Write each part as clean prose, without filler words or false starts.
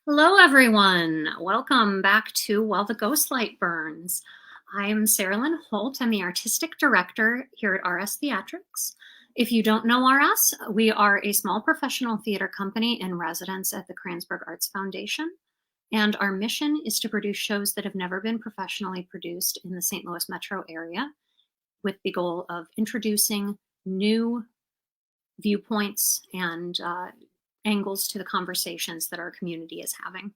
Hello, everyone. Welcome back to While the Ghostlight Burns. I'm Sarah Lynn Holt. I'm the Artistic Director here at RS Theatrics. If you don't know RS, we are a small professional theater company in residence at the Kranzberg Arts Foundation, and our mission is to produce shows that have never been professionally produced in the St. Louis metro area, with the goal of introducing new viewpoints and angles to the conversations that our community is having.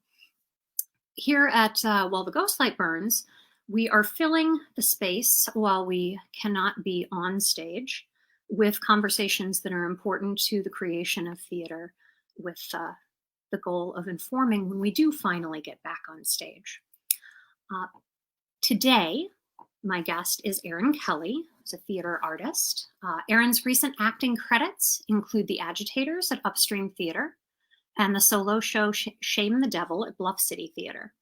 Here at While the Ghostlight Burns, we are filling the space while we cannot be on stage with conversations that are important to the creation of theater, with the goal of informing when we do finally get back on stage. Today, my guest is Erin Kelley, who's a theater artist. Erin's recent acting credits include The Agitators at Upstream Theater and the solo show Shame the Devil at Bluff City Theater.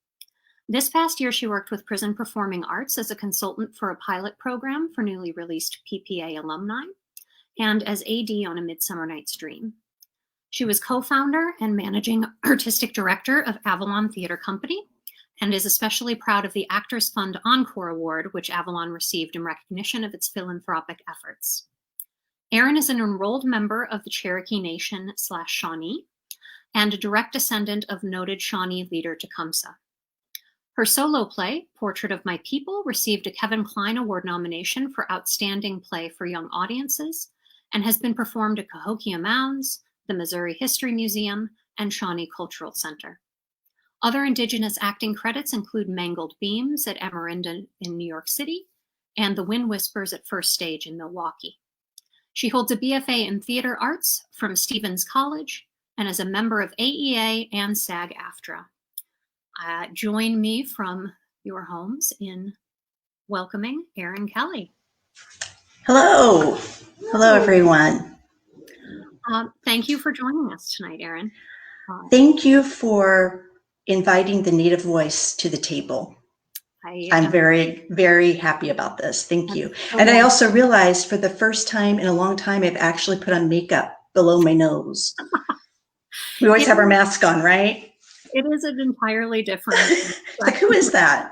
This past year, she worked with Prison Performing Arts as a consultant for a pilot program for newly released PPA alumni and as AD on A Midsummer Night's Dream. She was co-founder and managing artistic director of Avalon Theater Company, and is especially proud of the Actors Fund Encore Award, which Avalon received in recognition of its philanthropic efforts. Erin is an enrolled member of the Cherokee Nation / Shawnee, and a direct descendant of noted Shawnee leader Tecumseh. Her solo play, Portrait of My People, received a Kevin Kline Award nomination for Outstanding Play for Young Audiences, and has been performed at Cahokia Mounds, the Missouri History Museum, and Shawnee Cultural Center. Other Indigenous acting credits include Mangled Beams at Emerinda in New York City and The Wind Whispers at First Stage in Milwaukee. She holds a BFA in Theater Arts from Stevens College and is a member of AEA and SAG-AFTRA. Join me from your homes in welcoming Erin Kelley. Hello. Hello, everyone. Thank you for joining us tonight, Erin. Thank you for inviting the Native voice to the table. I'm very, very happy about this. Thank you. And I also realized for the first time in a long time, I've actually put on makeup below my nose. We always have our mask on, right? It is an entirely different. Like, who is that?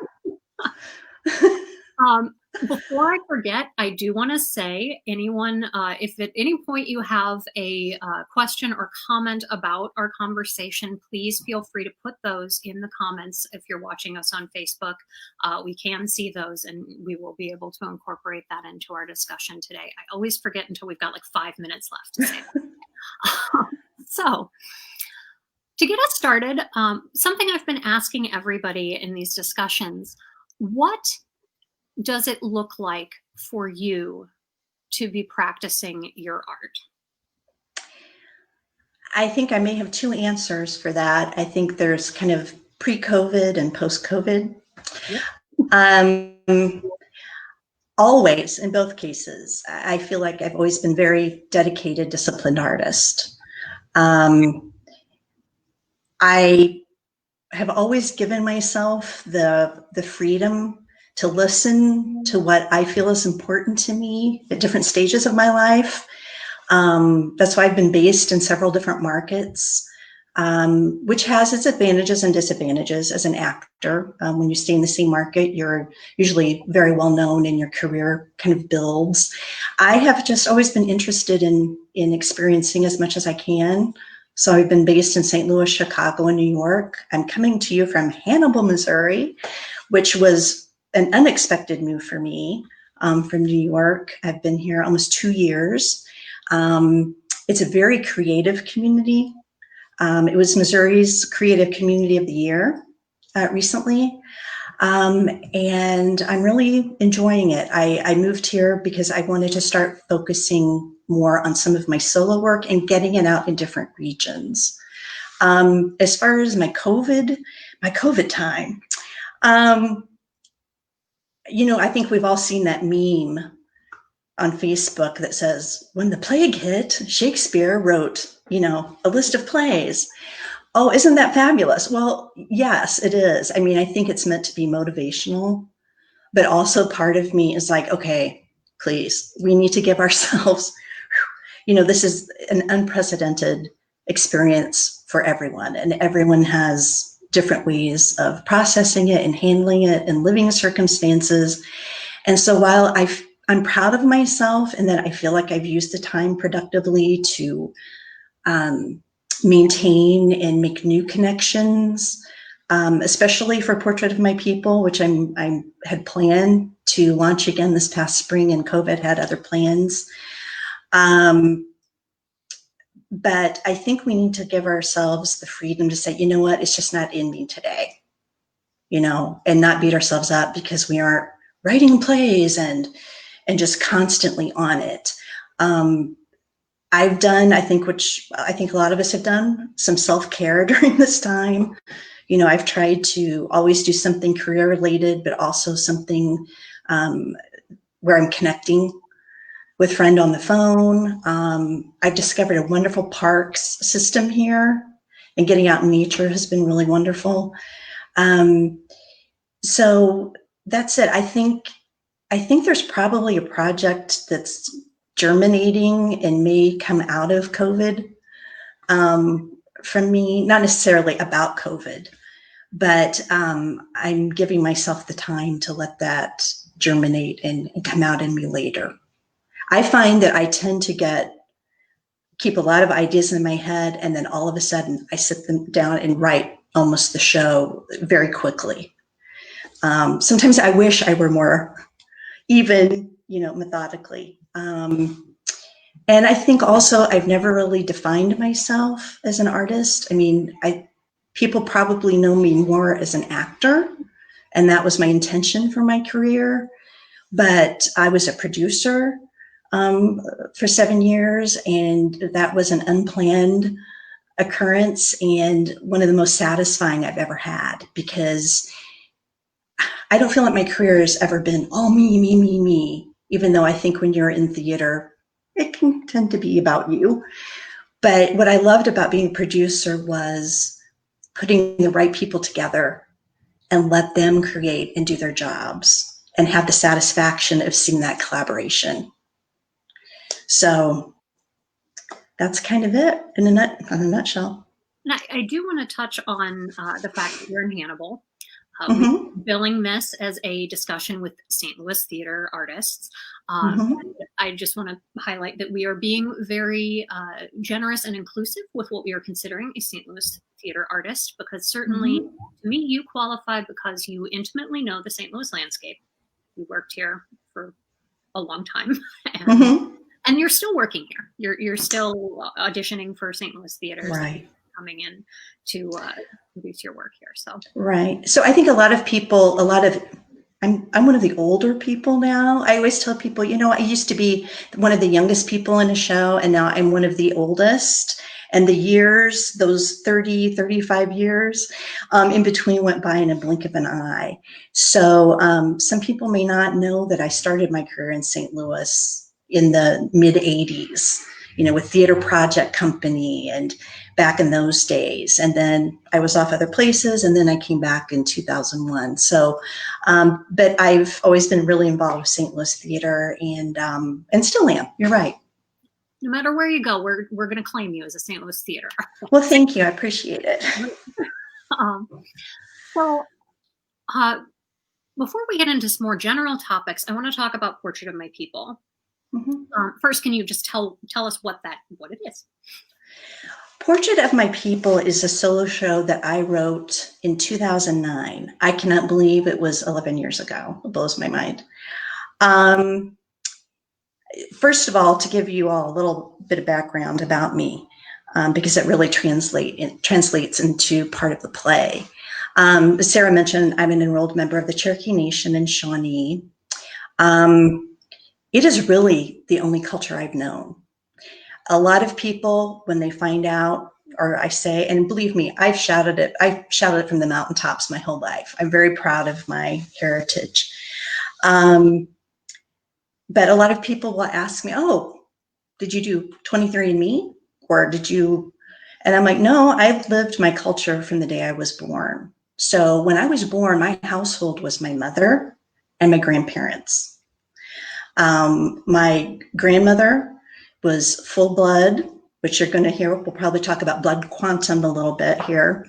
Before I forget, I do want to say, anyone, if at any point you have a question or comment about our conversation, please feel free to put those in the comments. If you're watching us on Facebook, we can see those and we will be able to incorporate that into our discussion today. I always forget until we've got like 5 minutes left to say that. So, to get us started, something I've been asking everybody in these discussions, what does it look like for you to be practicing your art? I think I may have two answers for that. I think there's kind of pre-COVID and post-COVID. Yep. Always, in both cases, I feel like I've always been very dedicated, disciplined artist. I have always given myself the freedom to listen to what I feel is important to me at different stages of my life. That's why I've been based in several different markets, which has its advantages and disadvantages as an actor. When you stay in the same market, you're usually very well known and your career kind of builds. I have just always been interested in experiencing as much as I can. So I've been based in St. Louis, Chicago, and New York. I'm coming to you from Hannibal, Missouri, which was an unexpected move for me from New York. I've been here almost 2 years. It's a very creative community. It was Missouri's Creative Community of the Year recently. And I'm really enjoying it. I moved here because I wanted to start focusing more on some of my solo work and getting it out in different regions. As far as my COVID time, you know, I think we've all seen that meme on Facebook that says, when the plague hit, Shakespeare wrote, you know, a list of plays. Oh, isn't that fabulous? Well, yes, it is. I mean, I think it's meant to be motivational, but also part of me is like, okay, please, we need to give ourselves, you know, this is an unprecedented experience for everyone, and everyone has different ways of processing it and handling it and living circumstances. And so while I'm proud of myself and that I feel like I've used the time productively to maintain and make new connections, especially for Portrait of My People, which I had planned to launch again this past spring, and COVID had other plans. But I think we need to give ourselves the freedom to say, you know what, it's just not in me today, and not beat ourselves up because we aren't writing plays and just constantly on it. I've done, which I think a lot of us have done, some self-care during this time. I've tried to always do something career related, but also something where I'm connecting with a friend on the phone. I've discovered a wonderful parks system here, and getting out in nature has been really wonderful. So that's it. I think there's probably a project that's germinating and may come out of COVID from me, not necessarily about COVID, but I'm giving myself the time to let that germinate and come out in me later. I find that I tend to keep a lot of ideas in my head, and then all of a sudden I sit them down and write almost the show very quickly. Sometimes I wish I were more even, methodically. And I think also I've never really defined myself as an artist. I mean, people probably know me more as an actor, and that was my intention for my career. But I was a producer for 7 years, and that was an unplanned occurrence and one of the most satisfying I've ever had, because I don't feel like my career has ever been all me, me, me, me, even though I think when you're in theater, it can tend to be about you. But what I loved about being a producer was putting the right people together and let them create and do their jobs and have the satisfaction of seeing that collaboration. So that's kind of it in a nutshell. And I do want to touch on the fact that you're in Hannibal. We're billing this as a discussion with St. Louis theater artists. I just want to highlight that we are being very generous and inclusive with what we are considering a St. Louis theater artist, because certainly to me, you qualified because you intimately know the St. Louis landscape. You worked here for a long time. And you're still working here. You're still auditioning for St. Louis theaters, right? Coming in to produce your work here. So right. So I think I'm one of the older people now. I always tell people, I used to be one of the youngest people in a show, and now I'm one of the oldest. And the years, those 30, 35 years in between went by in a blink of an eye. So some people may not know that I started my career in St. Louis in the mid 80s, with Theater Project Company and back in those days. And then I was off other places, and then I came back in 2001. So, but I've always been really involved with St. Louis theater, and still am. You're right. No matter where you go, we're going to claim you as a St. Louis theater. Well, thank you. I appreciate it. Before we get into some more general topics, I want to talk about Portrait of My People. First, can you just tell us what it is? Portrait of My People is a solo show that I wrote in 2009. I cannot believe it was 11 years ago. It blows my mind. First of all, to give you all a little bit of background about me, because it really translates into part of the play. As Sarah mentioned, I'm an enrolled member of the Cherokee Nation in Shawnee. It is really the only culture I've known. A lot of people, when they find out, or I say, and believe me, I shouted it from the mountaintops my whole life. I'm very proud of my heritage. But a lot of people will ask me, oh, did you do 23andMe? Or did you? And I'm like, no, I've lived my culture from the day I was born. So when I was born, my household was my mother and my grandparents. My grandmother was full blood which you're going to hear. We'll probably talk about blood quantum a little bit here.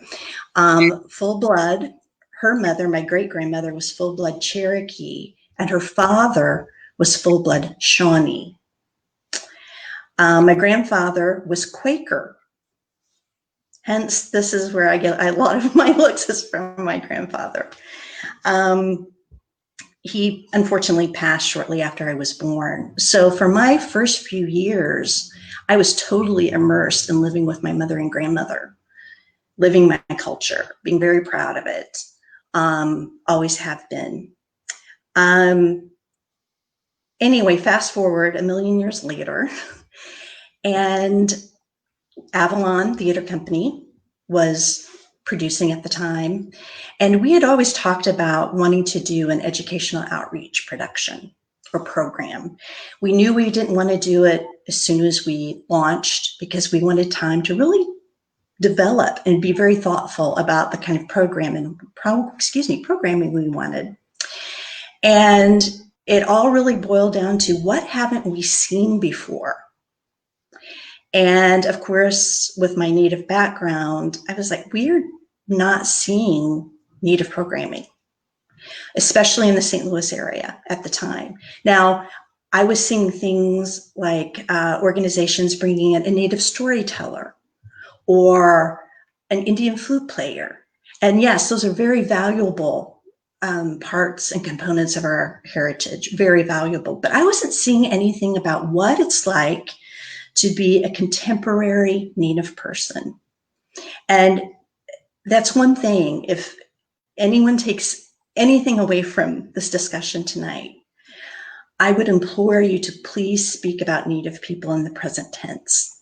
Full blood. Her mother, my great-grandmother, was full blood Cherokee, and her father was full blood Shawnee. My grandfather was Quaker. Hence, this is where I get a lot of my looks is from my grandfather. He unfortunately passed shortly after I was born. So for my first few years, I was totally immersed in living with my mother and grandmother, living my culture, being very proud of it. Always have been. Anyway, fast forward a million years later, and Avalon Theater Company was producing at the time. And we had always talked about wanting to do an educational outreach production or program. We knew we didn't want to do it as soon as we launched because we wanted time to really develop and be very thoughtful about the kind of programming we wanted. And it all really boiled down to what haven't we seen before? And of course, with my Native background, I was like, we're not seeing Native programming, especially in the St. Louis area at the time. Now, I was seeing things like organizations bringing in a Native storyteller or an Indian flute player. And yes, those are very valuable parts and components of our heritage, very valuable. But I wasn't seeing anything about what it's like to be a contemporary Native person. And that's one thing. If anyone takes anything away from this discussion tonight, I would implore you to please speak about Native people in the present tense.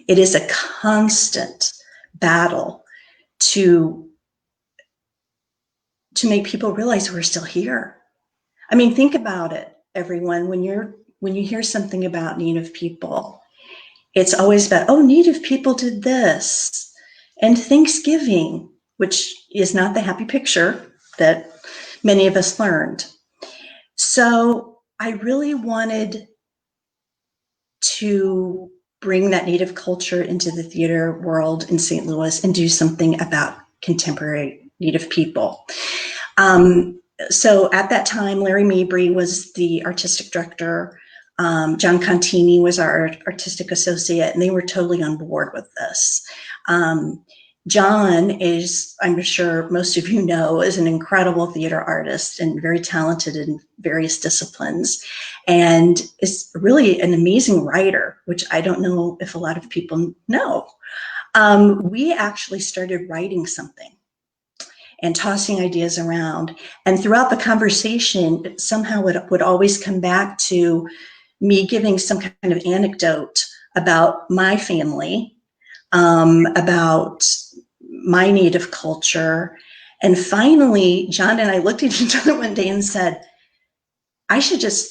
It is a constant battle to make people realize we're still here. I mean, think about it, everyone. When you hear something about Native people, it's always about, oh, Native people did this. And Thanksgiving, which is not the happy picture that many of us learned. So I really wanted to bring that Native culture into the theater world in St. Louis and do something about contemporary Native people. So at that time, Larry Mabry was the artistic director. John Contini was our artistic associate, and they were totally on board with this. John is, I'm sure most of you know, is an incredible theater artist and very talented in various disciplines, and is really an amazing writer, which I don't know if a lot of people know. We actually started writing something and tossing ideas around. And throughout the conversation, somehow it would always come back to me giving some kind of anecdote about my family, about my Native culture. And finally, John and I looked at each other one day and said, I should just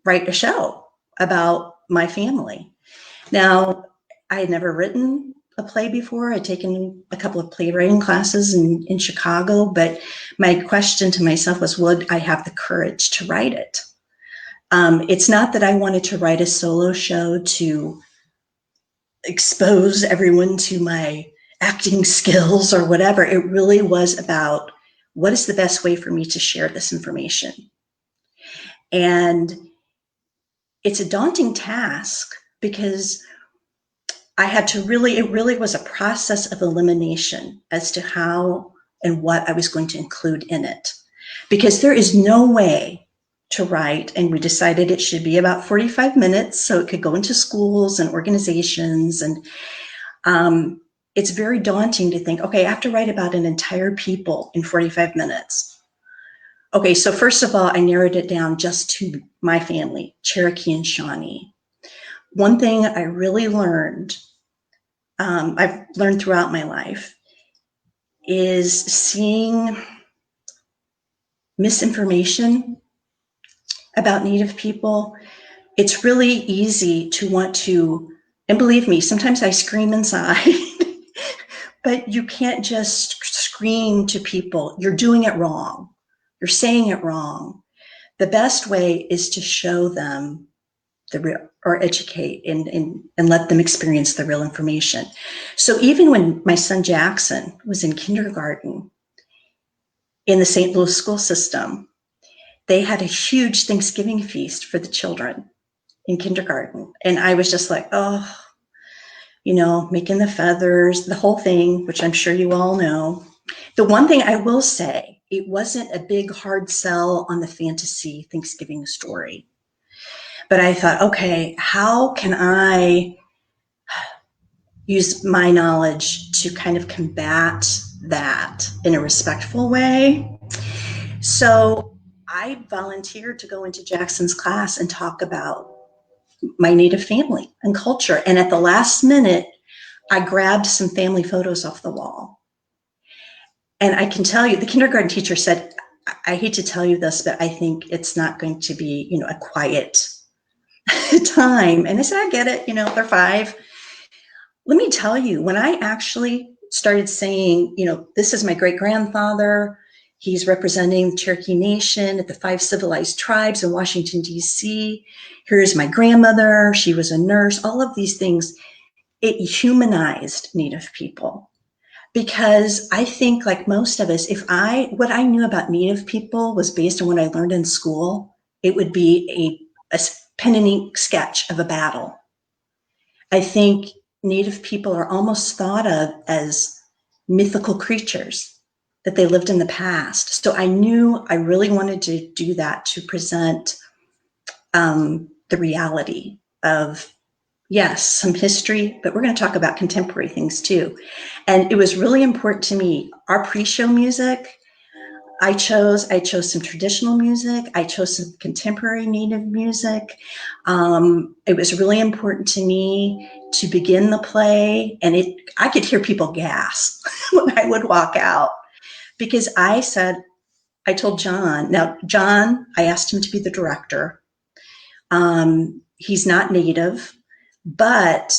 write a show about my family. Now, I had never written a play before. I'd taken a couple of playwriting classes in Chicago, but my question to myself was, would I have the courage to write it? It's not that I wanted to write a solo show to expose everyone to my acting skills or whatever. It really was about what is the best way for me to share this information. And it's a daunting task because I had to it really was a process of elimination as to how and what I was going to include in it. Because there is no way to write, and we decided it should be about 45 minutes so it could go into schools and organizations. And it's very daunting to think, okay, I have to write about an entire people in 45 minutes. Okay, so first of all, I narrowed it down just to my family, Cherokee and Shawnee. One thing I really learned, I've learned throughout my life, is seeing misinformation about Native people. It's really easy to want to, and believe me, sometimes I scream inside, but you can't just scream to people, you're doing it wrong, you're saying it wrong. The best way is to show them the real, or educate and let them experience the real information. So even when my son Jackson was in kindergarten in the St. Louis school system, they had a huge Thanksgiving feast for the children in kindergarten. And I was just like, oh, making the feathers, the whole thing, which I'm sure you all know. The one thing I will say, it wasn't a big hard sell on the fantasy Thanksgiving story. But I thought, okay, how can I use my knowledge to kind of combat that in a respectful way? So I volunteered to go into Jackson's class and talk about my Native family and culture. And at the last minute, I grabbed some family photos off the wall. And I can tell you, the kindergarten teacher said, I hate to tell you this, but I think it's not going to be, a quiet time. And I said, I get it, they're 5. Let me tell you, when I actually started saying, this is my great grandfather, he's representing the Cherokee Nation at the 5 civilized tribes in Washington, D.C. Here's my grandmother, she was a nurse, all of these things, it humanized Native people. Because I think, like most of us, what I knew about Native people was based on what I learned in school, it would be a pen and ink sketch of a battle. I think Native people are almost thought of as mythical creatures, that they lived in the past. So I knew I really wanted to do that, to present the reality of, yes, some history, but we're going to talk about contemporary things too. And it was really important to me. Our pre-show music, I chose some traditional music. I chose some contemporary Native music. It was really important to me to begin the play, and I could hear people gasp when I would walk out, because I told John, now John, I asked him to be the director. He's not Native, but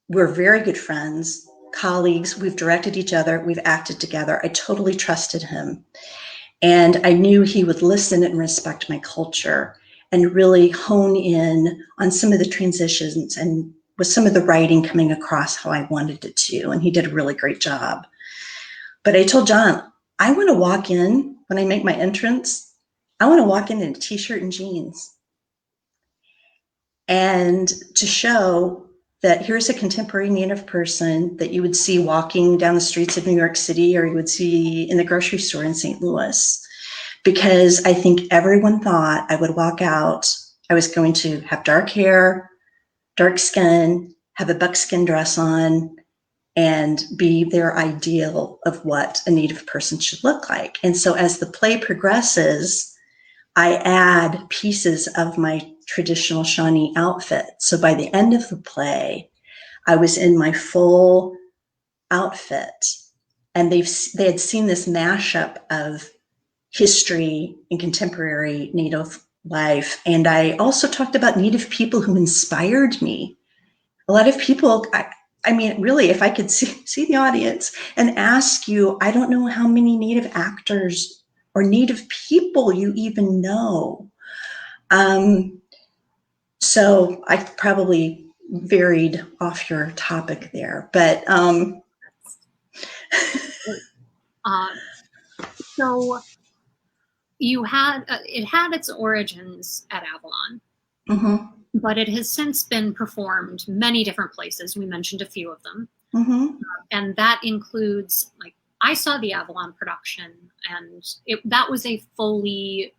we're very good friends, colleagues. We've directed each other. We've acted together. I totally trusted him. And I knew he would listen and respect my culture and really hone in on some of the transitions and with some of the writing coming across how I wanted it to. And he did a really great job. But I told John, I want to walk in, when I make my entrance, I want to walk in a t-shirt and jeans. And to show that here's a contemporary Native person that you would see walking down the streets of New York City, or you would see in the grocery store in St. Louis. Because I think everyone thought I would walk out, I was going to have dark hair, dark skin, have a buckskin dress on, and be their ideal of what a Native person should look like. And so as the play progresses, I add pieces of my traditional Shawnee outfit. So by the end of the play, I was in my full outfit, and they had seen this mashup of history and contemporary Native life. And I also talked about Native people who inspired me. A lot of people, I mean, really, if I could see the audience and ask you, I don't know how many Native actors or Native people you even know. So I probably varied off your topic there, but so you had it had its origins at Avalon, mm-hmm. but it has since been performed many different places. We mentioned a few of them, Mm-hmm. And that includes, like, I saw the Avalon production, and that was a fully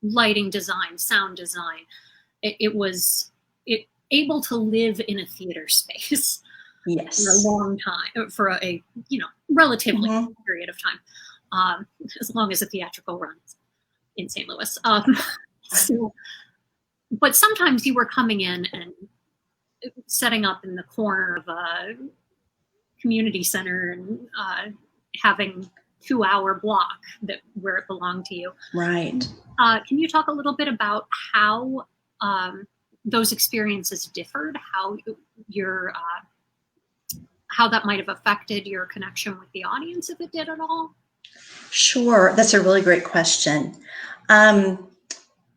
lighting design, sound design. It was able to live in a theater space. Yes. For a long time, for a relatively Mm-hmm. period of time, as long as the theatrical runs in St. Louis. But sometimes you were coming in and setting up in the corner of a community center and having 2-hour block where it belonged to you. Right. Can you talk a little bit about how those experiences differed, how that might have affected your connection with the audience, if it did at all? Sure. That's a really great question.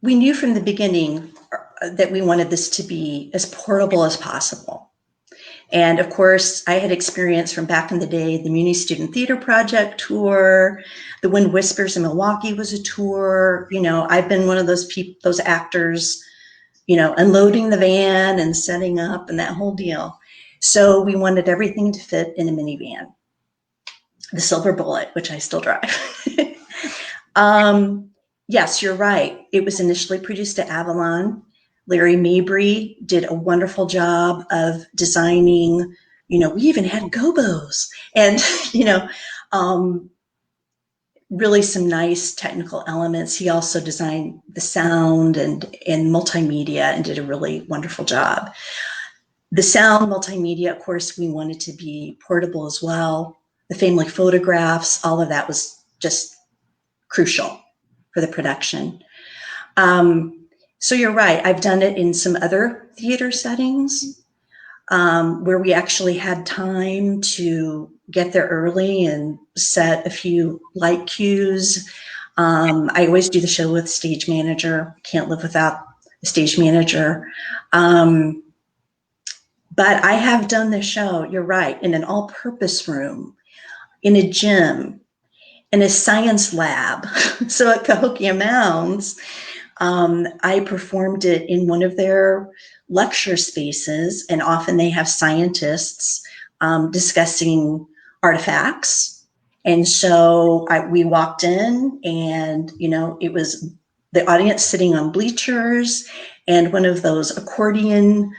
We knew from the beginning, that we wanted this to be as portable as possible. And of course, I had experience from back in the day, the Muni Student Theater Project tour, The Wind Whispers in Milwaukee was a tour. You know, I've been one of those people, those actors, you know, unloading the van and setting up and that whole deal. So we wanted everything to fit in a minivan, the Silver Bullet, which I still drive. Yes, you're right. It was initially produced at Avalon. Larry Mabry did a wonderful job of designing, you know, we even had gobos and, you know, really some nice technical elements. He also designed the sound and multimedia and did a really wonderful job. The sound multimedia, of course, we wanted to be portable as well. The family photographs, all of that was just crucial for the production. So you're right. I've done it in some other theater settings where we actually had time to get there early and set a few light cues. I always do the show with stage manager. Can't live without a stage manager. But I have done the show, you're right, in an all-purpose room, in a gym, in a science lab. So at Cahokia Mounds, I performed it in one of their lecture spaces, and often they have scientists discussing artifacts. And so we walked in and, you know, it was the audience sitting on bleachers and one of those accordion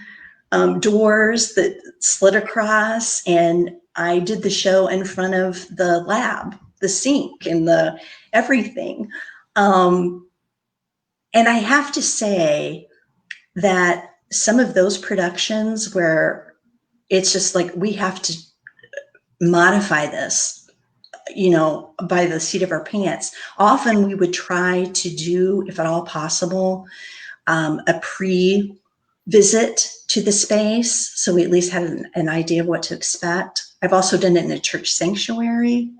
doors that slid across, and I did the show in front of the lab, the sink and the everything. And I have to say that some of those productions where it's just like, we have to modify this, you know, by the seat of our pants. Often we would try to do, if at all possible, a pre-visit to the space. So we at least had an idea of what to expect. I've also done it in a church sanctuary.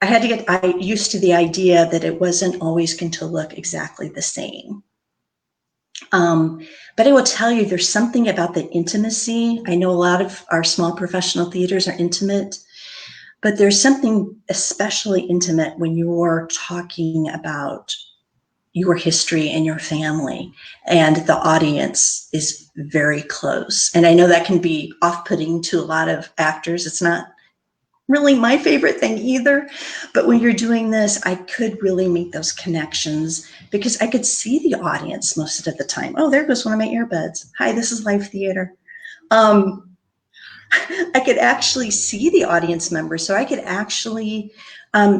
I had to get used to the idea that it wasn't always going to look exactly the same. But I will tell you, there's something about the intimacy. I know a lot of our small professional theaters are intimate, but there's something especially intimate when you're talking about your history and your family, and the audience is very close. And I know that can be off-putting to a lot of actors. It's not really my favorite thing either, but when you're doing this, I could really make those connections because I could see the audience most of the time. Oh, there goes one of my earbuds. Hi, this is live theater. I could actually see the audience members, so I could actually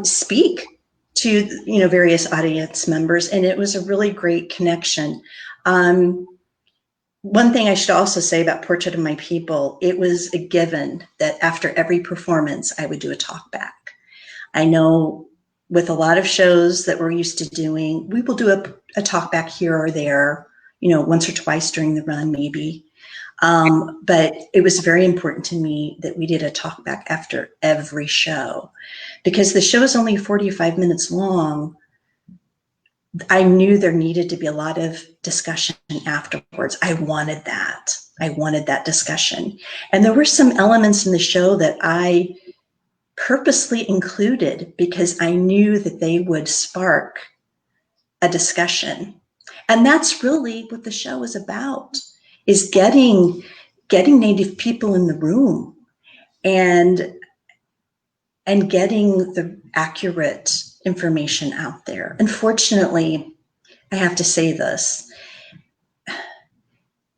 speak to, you know, various audience members, and it was a really great connection. One thing I should also say about Portrait of My People, it was a given that after every performance, I would do a talk back. I know with a lot of shows that we're used to doing, we will do a talk back here or there, you know, once or twice during the run, maybe. But it was very important to me that we did a talk back after every show, because the show is only 45 minutes long. I knew there needed to be a lot of discussion afterwards. I wanted that. I wanted that discussion. And there were some elements in the show that I purposely included because I knew that they would spark a discussion. And that's really what the show is about, is getting Native people in the room and getting the accurate information out there. Unfortunately, I have to say this.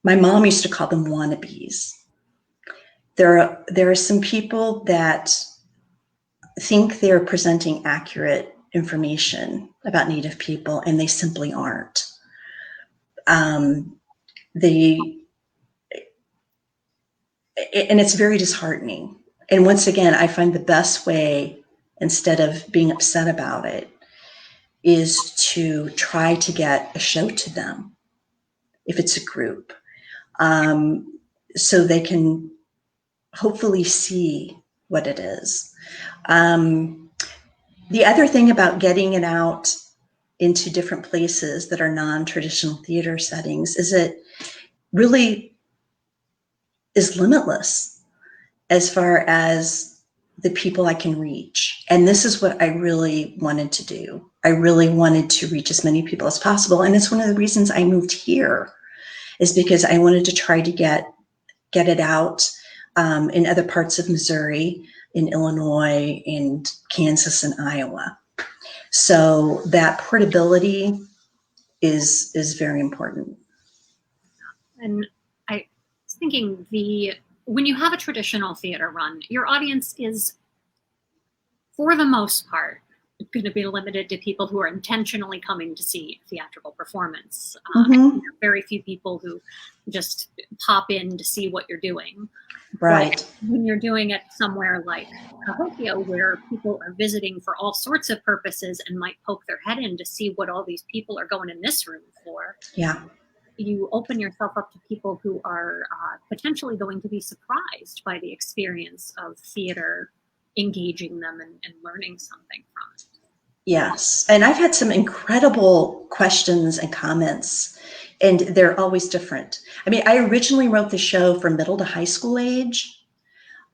My mom used to call them wannabes. There are some people that think they're presenting accurate information about Native people, and they simply aren't. And it's very disheartening. And once again, I find the best way, instead of being upset about it, is to try to get a show to them, if it's a group, so they can hopefully see what it is. The other thing about getting it out into different places that are non-traditional theater settings is it really is limitless as far as the people I can reach. And this is what I really wanted to do. I really wanted to reach as many people as possible. And it's one of the reasons I moved here, is because I wanted to try to get it out in other parts of Missouri, in Illinois, and Kansas and Iowa. So that portability is very important. And I was thinking, when you have a traditional theater run, your audience is, for the most part, going to be limited to people who are intentionally coming to see theatrical performance. There are very few people who just pop in to see what you're doing. Right. But when you're doing it somewhere like Cahokia, where people are visiting for all sorts of purposes and might poke their head in to see what all these people are going in this room for, yeah, you open yourself up to people who are potentially going to be surprised by the experience of theater engaging them and learning something from it. Yes. And I've had some incredible questions and comments, and they're always different. I mean, I originally wrote the show for middle to high school age.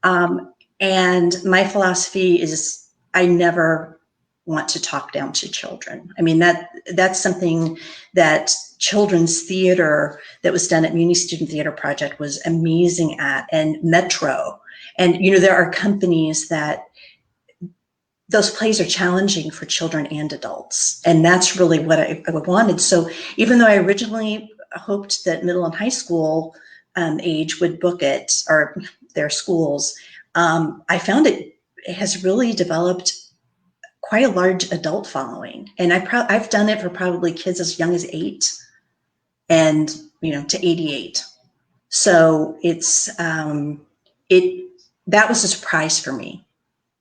And my philosophy is I never want to talk down to children. I mean, that's something that children's theater that was done at Muni Student Theater Project was amazing at, and Metro. And, there are companies that those plays are challenging for children and adults. And that's really what I wanted. So even though I originally hoped that middle and high school age would book it, or their schools, I found it has really developed quite a large adult following. And I've done it for probably kids as young as 8 and, to 88. So it's, that was a surprise for me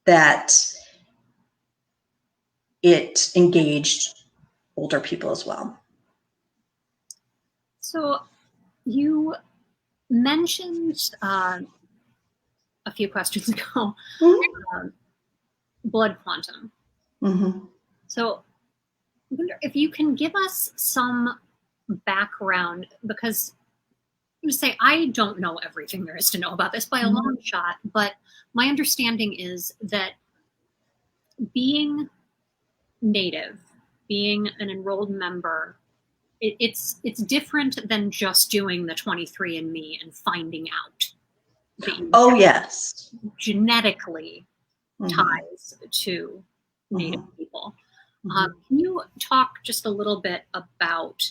that it engaged older people as well. So you mentioned a few questions ago, blood quantum. So I wonder if you can give us some background, because I would say I don't know everything there is to know about this by a long shot, but my understanding is that being Native, being an enrolled member, it's different than just doing the 23andMe and finding out that you yes, genetically ties to Native people. Can you talk just a little bit about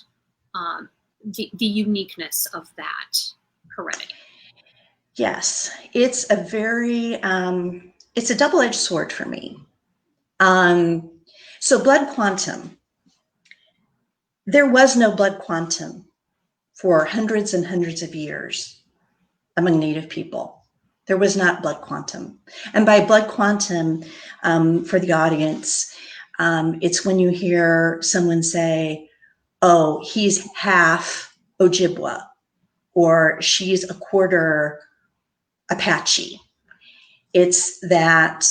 the uniqueness of that heredity? Yes, it's a very it's a double-edged sword for me. So blood quantum, there was no blood quantum for hundreds and hundreds of years among Native people. There was not blood quantum. And by blood quantum, for the audience, it's when you hear someone say, oh, he's half Ojibwa, or she's a quarter Apache. It's that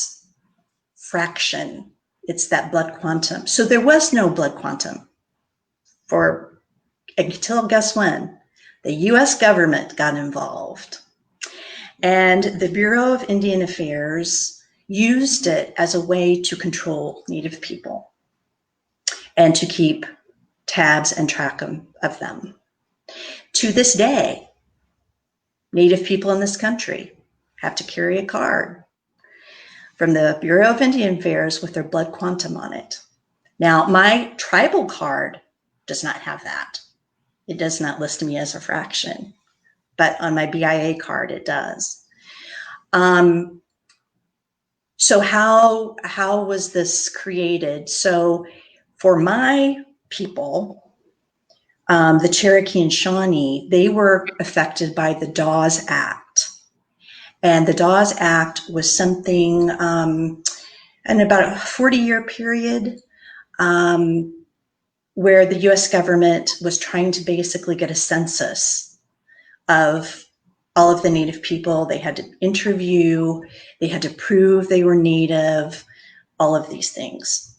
fraction. It's that blood quantum. So there was no blood quantum until guess when? The US government got involved. And the Bureau of Indian Affairs used it as a way to control Native people and to keep tabs and track of them. To this day, Native people in this country have to carry a card from the Bureau of Indian Affairs with their blood quantum on it. Now, my tribal card does not have that. It does not list me as a fraction, but on my BIA card, it does. So how was this created? So for my people, the Cherokee and Shawnee, they were affected by the Dawes Act. And the Dawes Act was something in about a 40-year period where the US government was trying to basically get a census of all of the Native people. They had to interview, they had to prove they were Native, all of these things.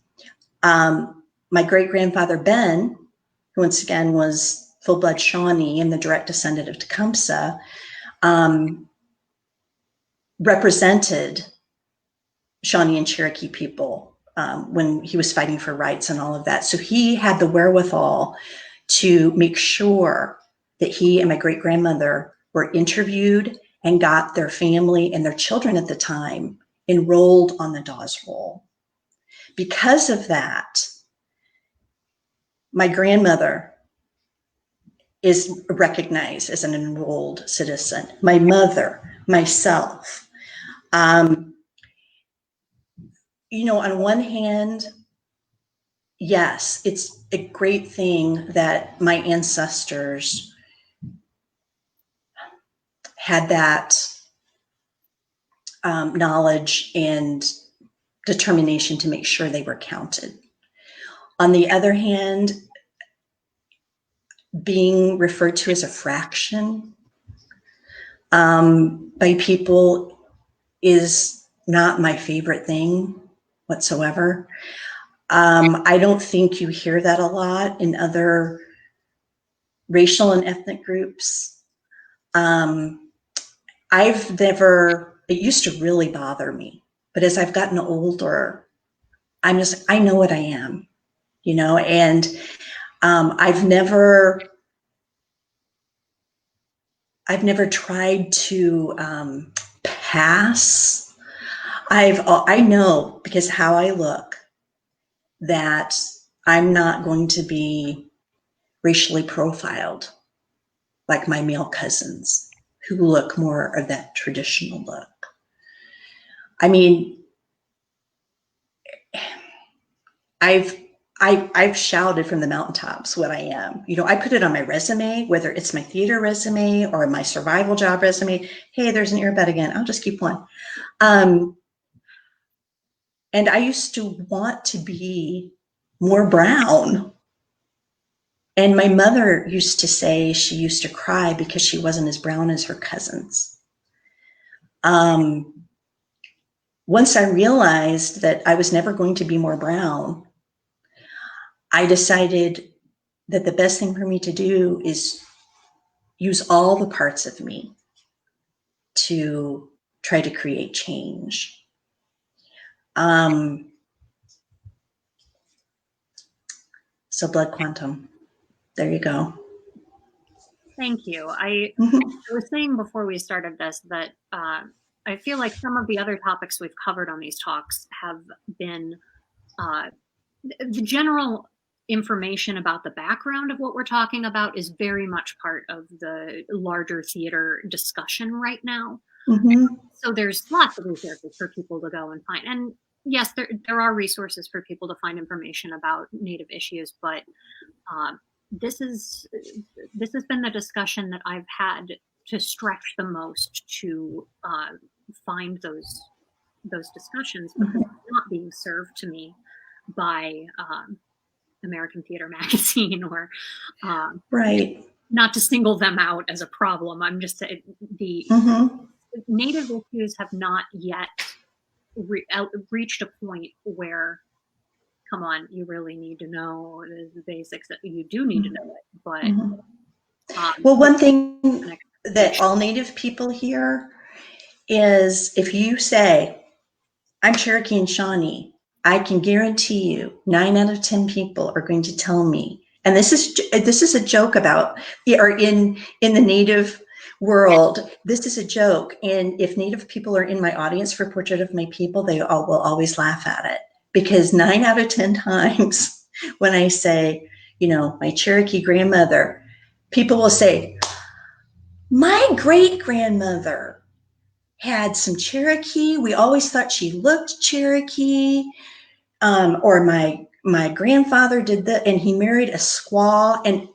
my great-grandfather Ben, who once again was full-blood Shawnee and the direct descendant of Tecumseh, represented Shawnee and Cherokee people when he was fighting for rights and all of that. So he had the wherewithal to make sure that he and my great-grandmother were interviewed and got their family and their children at the time enrolled on the Dawes Roll. Because of that, my grandmother is recognized as an enrolled citizen. My mother, myself. You know, on one hand, yes, it's a great thing that my ancestors had that knowledge and determination to make sure they were counted. On the other hand, being referred to as a fraction by people is not my favorite thing whatsoever. I don't think you hear that a lot in other racial and ethnic groups. It used to really bother me, but as I've gotten older, I know what I am, you know, and I've never tried to pass. I know, because how I look, that I'm not going to be racially profiled like my male cousins who look more of that traditional look. I mean, I've shouted from the mountaintops what I am. You know, I put it on my resume, whether it's my theater resume or my survival job resume. Hey, there's an earbud again. I'll just keep one. And I used to want to be more brown. And my mother used to say she used to cry because she wasn't as brown as her cousins. Once I realized that I was never going to be more brown, I decided that the best thing for me to do is use all the parts of me to try to create change. So blood quantum, there you go. Thank you. I was saying before we started this that I feel like some of the other topics we've covered on these talks have been the general information about the background of what we're talking about is very much part of the larger theater discussion right now. So there's lots of resources for people to go and find. And yes, there are resources for people to find information about Native issues, but this has been the discussion that I've had to stretch the most to find those discussions, because it's not being served to me by American Theater Magazine or right. Not to single them out as a problem. I'm just saying the Native issues have not yet reached a point where, come on, you really need to know the basics. That you do need to know it, but well, one thing that all Native people hear is if you say, I'm Cherokee and Shawnee, I can guarantee you 9 out of 10 people are going to tell me, and this is a joke about, or in the Native world, this is a joke. And if Native people are in my audience for Portrait of My People, they will always laugh at it, because 9 out of 10 times when I say, you know, my Cherokee grandmother, people will say, my great grandmother had some Cherokee. We always thought she looked Cherokee. Or my grandfather did that, and he married a squaw. And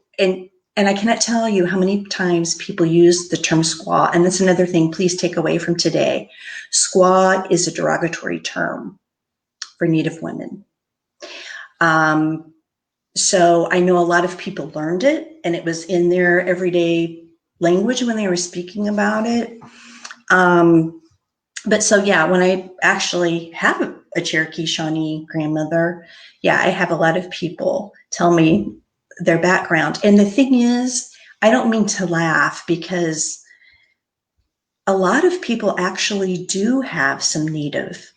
I cannot tell you how many times people use the term squaw. And that's another thing, please take away from today. Squaw is a derogatory term for Native women. So I know a lot of people learned it, and it was in their everyday language when they were speaking about it. But so, yeah, when I actually have a Cherokee Shawnee grandmother, yeah, I have a lot of people tell me their background. And the thing is, I don't mean to laugh because a lot of people actually do have some Native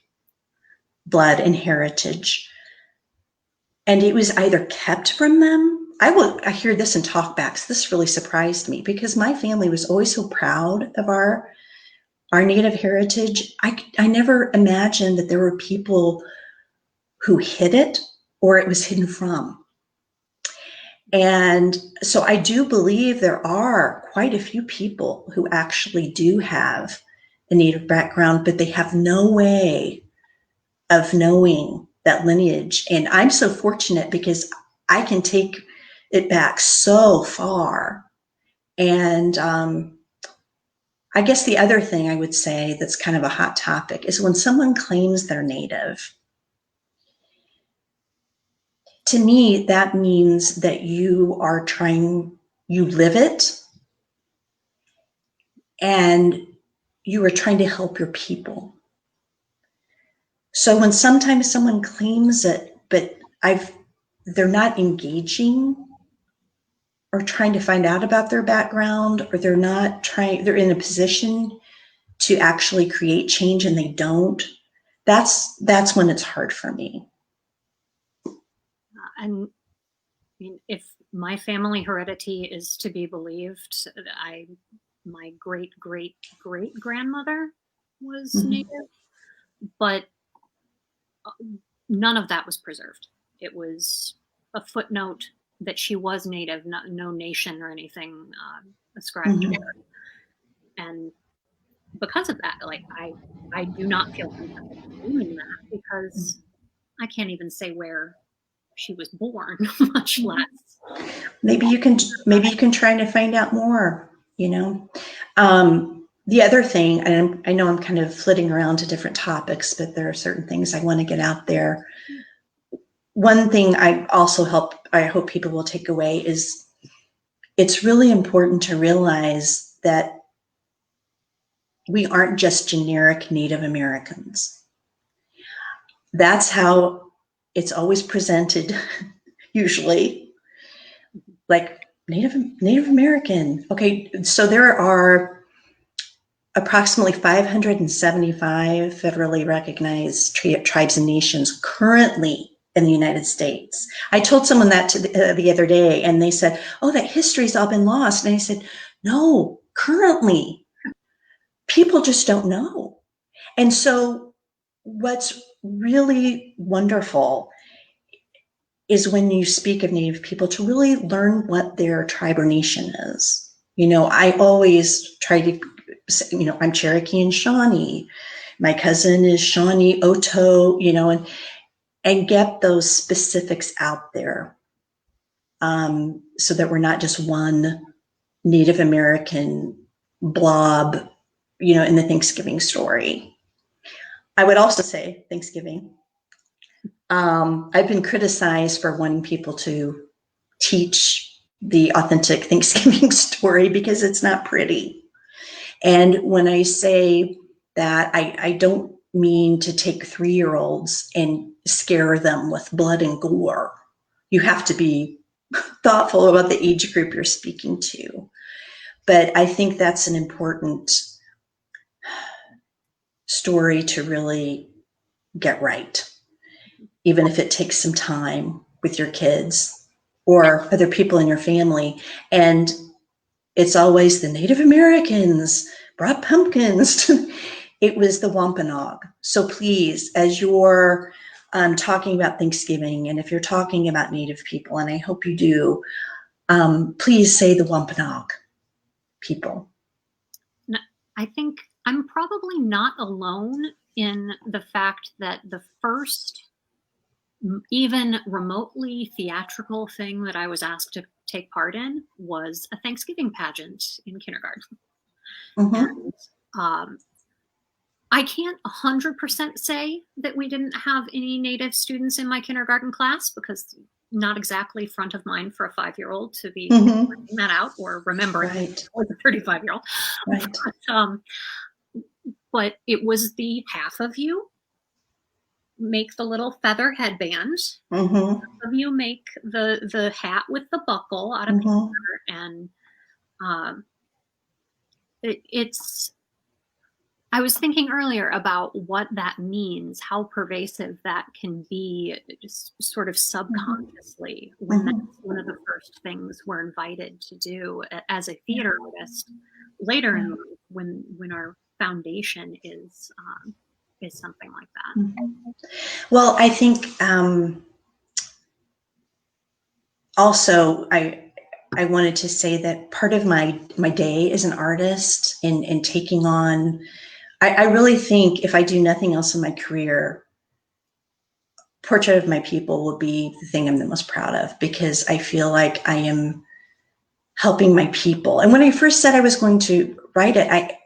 blood and heritage. And it was either kept from them. I hear this in talkbacks. This really surprised me because my family was always so proud of our Native heritage. I never imagined that there were people who hid it or it was hidden from. And so I do believe there are quite a few people who actually do have a Native background, but they have no way of knowing that lineage. And I'm so fortunate because I can take it back so far. And I guess the other thing I would say that's kind of a hot topic is when someone claims they're Native. To me, that means that you live it, and you are trying to help your people. So when sometimes someone claims it, but they're not engaging or trying to find out about their background, or they're in a position to actually create change and they don't, that's when it's hard for me. And I mean, if my family heredity is to be believed, my great great great grandmother was Native, but none of that was preserved. It was a footnote that she was Native, no nation or anything ascribed to her. And because of that, like I do not feel comfortable doing that because I can't even say where she was born, much less. Maybe you can try to find out more, The other thing, and I know I'm kind of flitting around to different topics, but there are certain things I want to get out there. One thing I hope people will take away is it's really important to realize that we aren't just generic Native Americans. That's how it's always presented, usually, like Native American. Okay, so there are approximately 575 federally recognized tribes and nations currently in the United States. I told someone that the other day, and they said, "Oh, that history's all been lost." And I said, "No, currently, people just don't know." And so what's really wonderful is when you speak of Native people to really learn what their tribe or nation is. I always try to say, I'm Cherokee and Shawnee. My cousin is Shawnee, Oto, and get those specifics out there so that we're not just one Native American blob, in the Thanksgiving story. I would also say Thanksgiving. I've been criticized for wanting people to teach the authentic Thanksgiving story because it's not pretty. And when I say that, I don't mean to take 3-year-olds and scare them with blood and gore. You have to be thoughtful about the age group you're speaking to. But I think that's an important story to really get right, even if it takes some time with your kids or other people in your family. And it's always the Native Americans brought pumpkins. It was the Wampanoag. So please, as you're talking about Thanksgiving, and if you're talking about Native people, and I hope you do, please say the Wampanoag people. I think I'm probably not alone in the fact that the first even remotely theatrical thing that I was asked to take part in was a Thanksgiving pageant in kindergarten. And, I can't 100% say that we didn't have any Native students in my kindergarten class because not exactly front of mind for a 5-year-old to be working that out or remembering it was a 35-year-old. Right. but it was the half of you make the little feather headband, Mm-hmm. half of you make the hat with the buckle out of Mm-hmm. paper, and it's I was thinking earlier about what that means, how pervasive that can be, just sort of subconsciously, when Mm-hmm. that's one of the first things we're invited to do as a theater artist later in life, when our foundation is something like that. Mm-hmm. Well, I think also I wanted to say that part of my day as an artist in taking on, I really think if I do nothing else in my career, portrait of my people will be the thing I'm the most proud of, because I feel like I am helping my people. And when I first said I was going to write it, I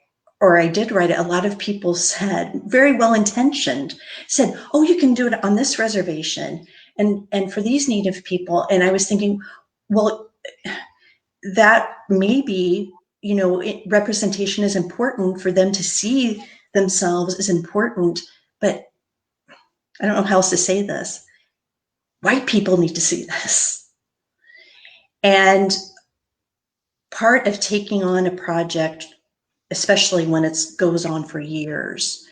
did write it, a lot of people said, very well intentioned, said, oh, you can do it on this reservation and for these Native people. And I was thinking, well, that maybe, representation is important for them to see themselves as important, but I don't know how else to say this. White people need to see this. And part of taking on a project, especially when it goes on for years,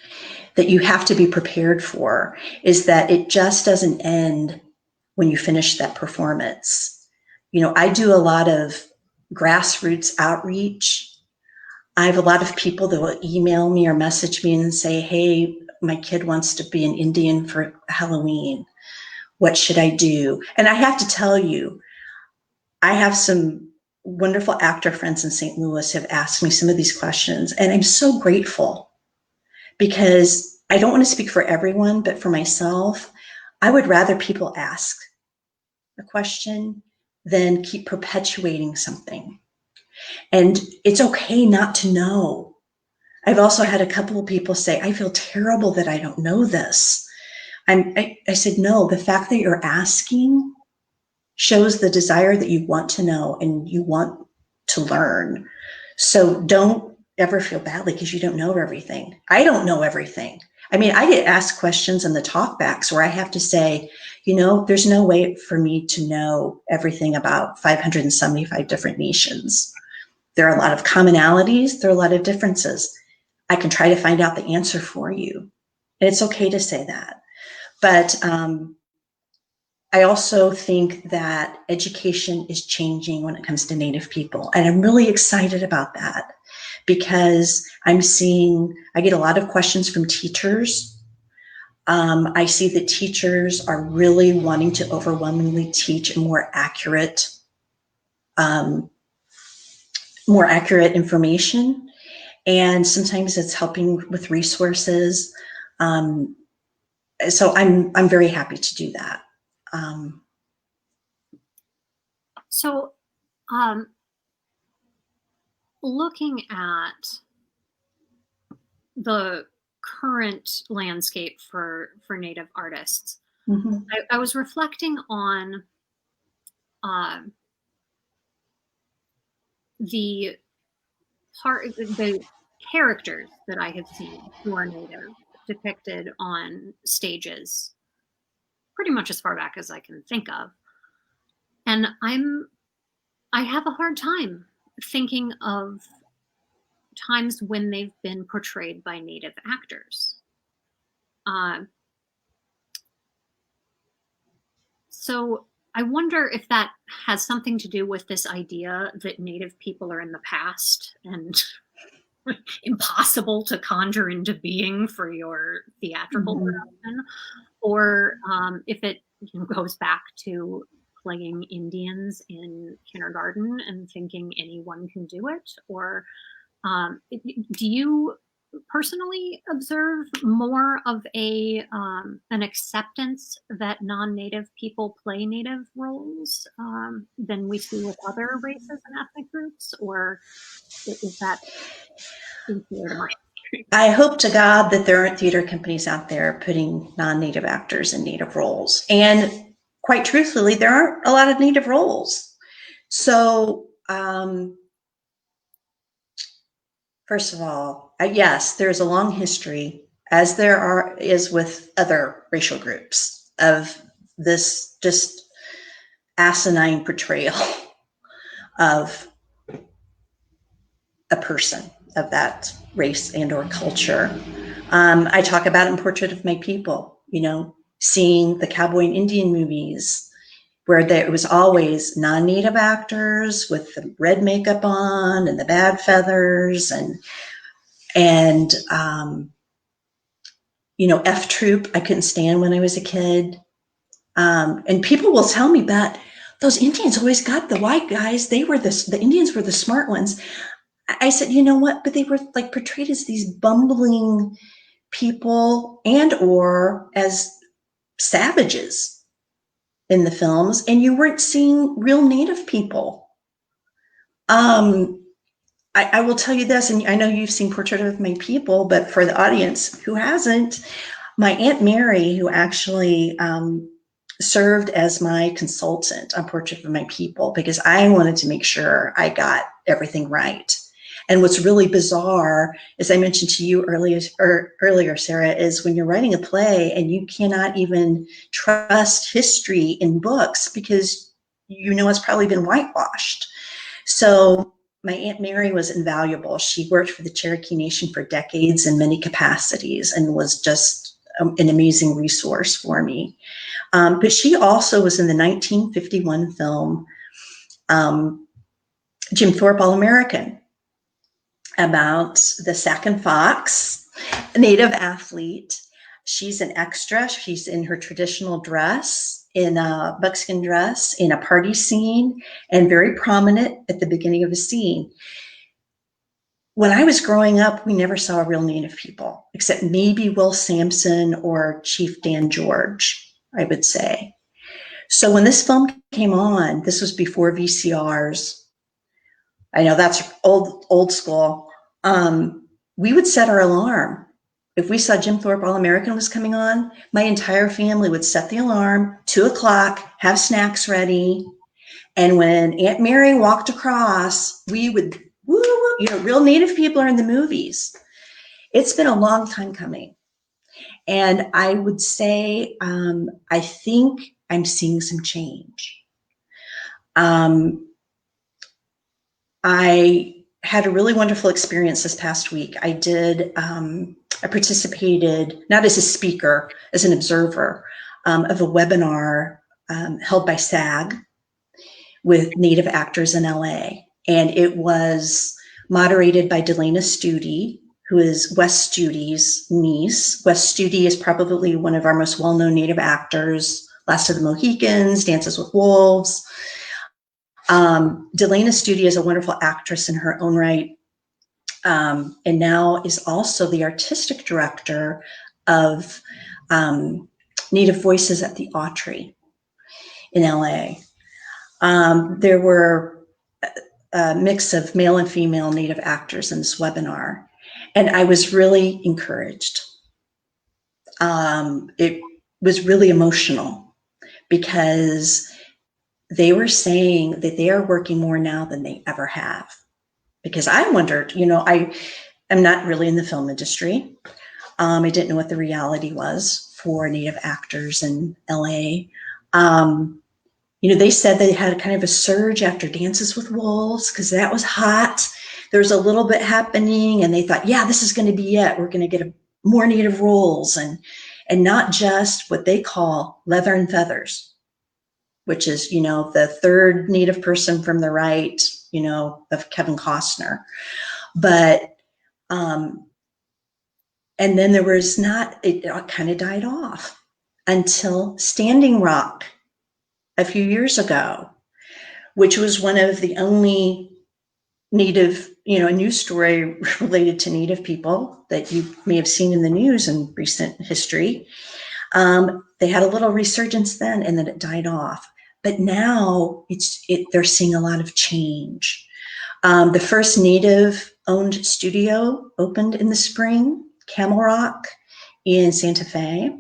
that you have to be prepared for, is that it just doesn't end when you finish that performance. I do a lot of grassroots outreach. I have a lot of people that will email me or message me and say, hey, my kid wants to be an Indian for Halloween. What should I do? And I have to tell you, I have some wonderful actor friends in St. Louis have asked me some of these questions, and I'm so grateful, because I don't want to speak for everyone, but for myself, I would rather people ask a question than keep perpetuating something. And it's okay not to know. I've also had a couple of people say, I feel terrible that I don't know this. I said, no, the fact that you're asking shows the desire that you want to know and you want to learn. So don't ever feel badly because you don't know everything. I don't know everything. I mean, I get asked questions in the talkbacks where I have to say, there's no way for me to know everything about 575 different nations. There are a lot of commonalities. There are a lot of differences. I can try to find out the answer for you. And it's okay to say that. But I also think that education is changing when it comes to Native people. And I'm really excited about that, because I get a lot of questions from teachers. I see that teachers are really wanting to overwhelmingly teach more accurate information. And sometimes it's helping with resources. So I'm very happy to do that. So, looking at the current landscape for Native artists, Mm-hmm. I was reflecting on the characters that I have seen who are Native depicted on stages pretty much as far back as I can think of. And I have a hard time thinking of times when they've been portrayed by Native actors. So I wonder if that has something to do with this idea that Native people are in the past and impossible to conjure into being for your theatrical production, or if it goes back to playing Indians in kindergarten and thinking anyone can do it, or do you personally observe more of an acceptance that non-Native people play Native roles than we see with other races and ethnic groups, or is that sincere to my I hope to God that there aren't theater companies out there putting non-Native actors in Native roles. And quite truthfully, there aren't a lot of Native roles. So, first of all, yes, there's a long history, as is with other racial groups, of this just asinine portrayal of a person of that race and or culture. I talk about it in Portrait of My People, seeing the cowboy and Indian movies where it was always non-Native actors with the red makeup on and the bad feathers and F Troop, I couldn't stand when I was a kid. And people will tell me that those Indians always got the white guys. The Indians were the smart ones. I said, you know what? But they were like portrayed as these bumbling people and or as savages in the films, and you weren't seeing real Native people. I will tell you this, and I know you've seen Portrait of My People, but for the audience who hasn't, my Aunt Mary, who actually served as my consultant on Portrait of My People, because I wanted to make sure I got everything right. And what's really bizarre, as I mentioned to you earlier, Sarah, is when you're writing a play and you cannot even trust history in books because it's probably been whitewashed. So my Aunt Mary was invaluable. She worked for the Cherokee Nation for decades in many capacities and was just an amazing resource for me. But she also was in the 1951 film Jim Thorpe All-American, about the Sac and Fox, a Native athlete. She's an extra. She's in her traditional dress, in a buckskin dress, in a party scene, and very prominent at the beginning of a scene. When I was growing up, we never saw real Native people, except maybe Will Sampson or Chief Dan George, I would say. So when this film came on, this was before VCRs. I know that's old school. We would set our alarm. If we saw Jim Thorpe All-American was coming on, my entire family would set the alarm, 2:00, have snacks ready. And when Aunt Mary walked across, we would, woo, real Native people are in the movies. It's been a long time coming. And I would say, I think I'm seeing some change. I had a really wonderful experience this past week. I participated, not as a speaker, as an observer, of a webinar held by SAG with Native actors in LA. And it was moderated by Delana Studi, who is Wes Studi's niece. Wes Studi is probably one of our most well-known Native actors, Last of the Mohicans, Dances with Wolves. Delana Studi is a wonderful actress in her own right, and now is also the artistic director of Native Voices at the Autry in LA. There were a mix of male and female Native actors in this webinar, and I was really encouraged. It was really emotional because they were saying that they are working more now than they ever have. Because I wondered, I am not really in the film industry. I didn't know what the reality was for Native actors in LA. They said they had kind of a surge after Dances with Wolves because that was hot. There was a little bit happening and they thought, yeah, this is going to be it. We're going to get more Native roles and not just what they call leather and feathers, which is, the third Native person from the right, of Kevin Costner. But, and then there was it kind of died off until Standing Rock a few years ago, which was one of the only Native, a news story related to Native people that you may have seen in the news in recent history. They had a little resurgence then, and then it died off. But now they're seeing a lot of change. The first Native-owned studio opened in the spring, Camel Rock in Santa Fe.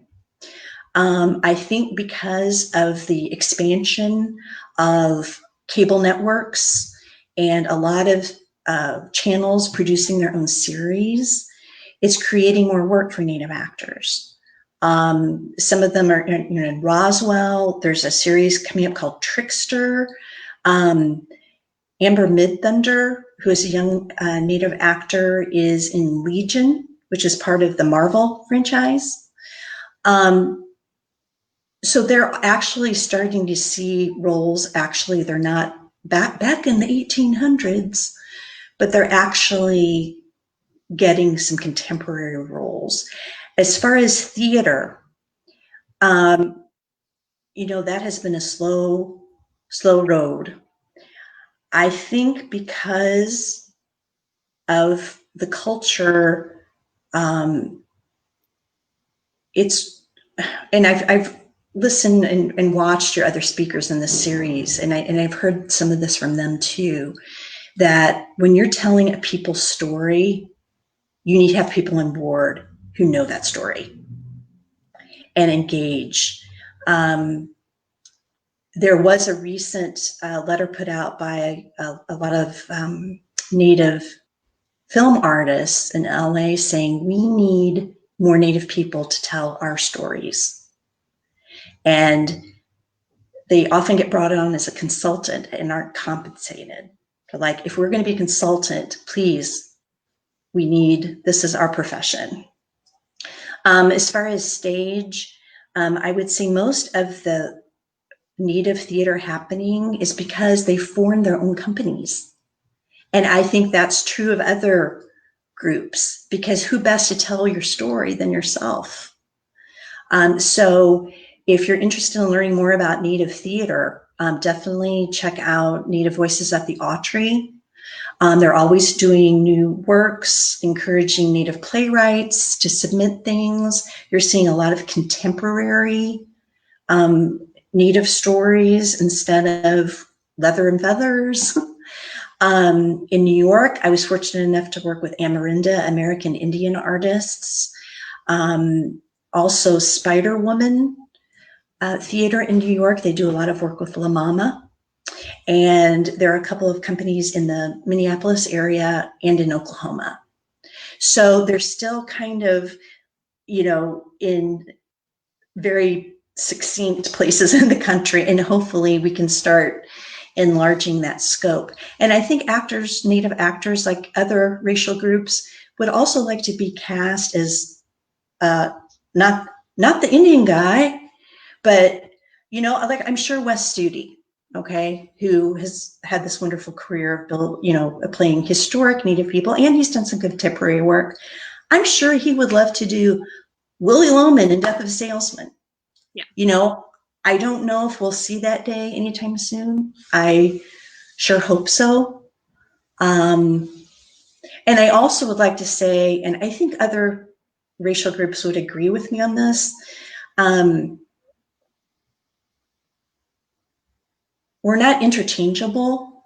I think because of the expansion of cable networks and a lot of channels producing their own series, it's creating more work for Native actors. Some of them are in Roswell. There's a series coming up called Trickster. Amber Midthunder, who is a young Native actor, is in Legion, which is part of the Marvel franchise. So they're actually starting to see roles. Actually, they're not back in the 1800s, but they're actually getting some contemporary roles. As far as theater, that has been a slow road. I think because of the culture, and I've listened and watched your other speakers in this series, and I've heard some of this from them too, that when you're telling a people's story, you need to have people on board who know that story and engage. There was a recent letter put out by a lot of Native film artists in LA saying we need more Native people to tell our stories. And they often get brought on as a consultant and aren't compensated. They're like, if we're going to be a consultant, please, this is our profession. As far as stage, I would say most of the Native theater happening is because they formed their own companies. And I think that's true of other groups, because who best to tell your story than yourself? So if you're interested in learning more about Native theater, definitely check out Native Voices at the Autry. They're always doing new works, encouraging Native playwrights to submit things. You're seeing a lot of contemporary Native stories instead of leather and feathers. In New York, I was fortunate enough to work with Amarinda, American Indian artists. Also Spider Woman Theater in New York. They do a lot of work with La Mama. And there are a couple of companies in the Minneapolis area and in Oklahoma. So they're still kind of, in very succinct places in the country, and hopefully we can start enlarging that scope. And I think Native actors, like other racial groups, would also like to be cast as not the Indian guy, but like I'm sure Wes Studi, okay, who has had this wonderful career of playing historic Native people, and he's done some contemporary work. I'm sure he would love to do Willie Loman in Death of a Salesman. Yeah. I don't know if we'll see that day anytime soon. I sure hope so. And I also would like to say, and I think other racial groups would agree with me on this, we're not interchangeable.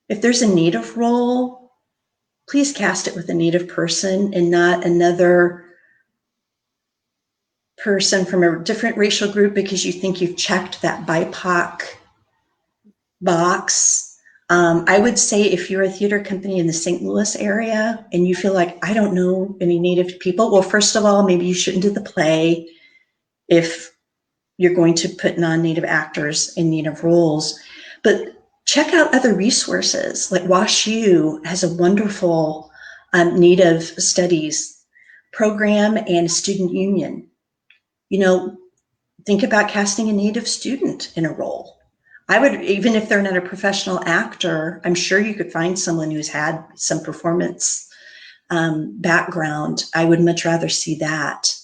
If there's a Native role, please cast it with a Native person and not another person from a different racial group because you think you've checked that BIPOC box. I would say if you're a theater company in the St. Louis area and you feel like, I don't know any Native people, well, first of all, maybe you shouldn't do the play if you're going to put non-Native actors in Native roles. But check out other resources. Like WashU has a wonderful Native studies program and student union. Think about casting a Native student in a role. I would, even if they're not a professional actor, I'm sure you could find someone who's had some performance background. I would much rather see that